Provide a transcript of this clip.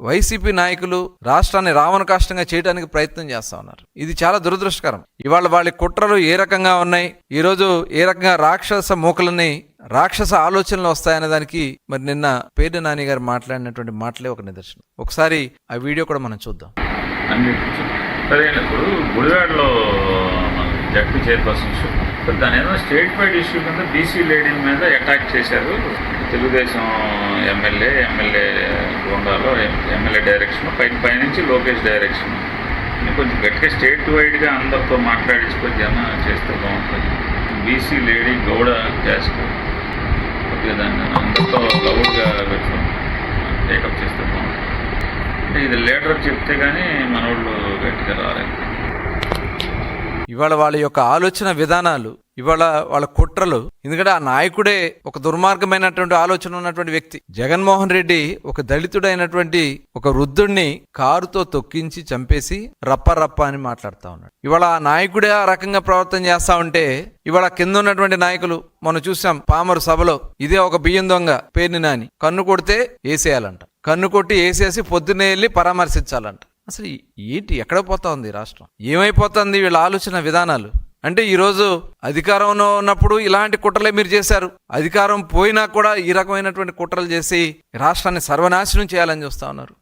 YCP నాయకులు రాష్ట్రాన్ని రావణ కాష్టంగా చేయడానికి ప్రయత్నం చేస్తా ఉన్నారు. ఇది చాలా దురదృష్టకరం. ఇవాళ వాళ్ళ కుట్రలు ఏ రకంగా ఉన్నాయి, ఈరోజు ఏ రకంగా రాక్షస మూకలని రాక్షస ఆలోచనలు వస్తాయనే దానికి మరి నిన్న పేర్ని నాని గారు మాట్లాడినటువంటి మాటలే ఒక నిదర్శనం. ఒకసారి ఆ వీడియో కూడా మనం చూద్దాం. ఇప్పుడు గుడివాడలో జడ్పీ చైర్పర్సన్స్ దాని ఏదో స్టేట్ వైడ్ ఇష్యూ కింద బీసీ లేడీ మీద అటాక్ చేశారు. తెలుగుదేశం ఎమ్మెల్యే గోండాలో ఎమ్మెల్యే డైరెక్షన్ పైనుంచి లోకేష్ డైరెక్షన్ కొంచెం గట్టిగా స్టేట్ వైడ్గా అందరితో మాట్లాడించుకొని జనం చేస్తే బాగుంటుంది. బీసీ లేడీ గౌడ క్యాస్ట్ కొద్దిగా దాన్ని అందరితో లౌడ్గా పెట్టుకుని టేకప్ చేస్తే బాగుంటుంది. అంటే ఇది లీడర్ చెప్తే కానీ మనోళ్ళు గట్టిగా రాలేదు. ఇవాళ వాళ్ళ యొక్క ఆలోచన విధానాలు, ఇవాళ వాళ్ళ కుట్రలు, ఎందుకంటే ఆ నాయకుడే ఒక దుర్మార్గమైనటువంటి ఆలోచన ఉన్నటువంటి వ్యక్తి. జగన్మోహన్ రెడ్డి ఒక దళితుడైనటువంటి ఒక వృద్ధుడిని కారుతో తొక్కించి చంపేసి రప్ప అని మాట్లాడుతూ ఉన్నాడు. ఇవాళ ఆ నాయకుడే ఆ రకంగా ప్రవర్తన చేస్తా ఉంటే ఇవాళ కింద ఉన్నటువంటి నాయకులు మనం చూసాం పామరు సభలో ఇదే ఒక బియ్యం దొంగ పేర్ని నాని కన్ను కొడితే వేసేయాలంట, కన్ను కొట్టి వేసేసి పొద్దున్నే వెళ్ళి పరామర్శించాలంట. అసలు ఏంటి, ఎక్కడ పోతా ఉంది రాష్ట్రం, ఏమైపోతుంది వీళ్ళ ఆలోచన విధానాలు? అంటే ఈరోజు అధికారంలో ఉన్నప్పుడు ఇలాంటి కుట్రలే మీరు చేశారు, అధికారం పోయినా కూడా ఈ రకమైనటువంటి కుట్రలు చేసి రాష్ట్రాన్ని సర్వనాశనం చేయాలని చూస్తా ఉన్నారు.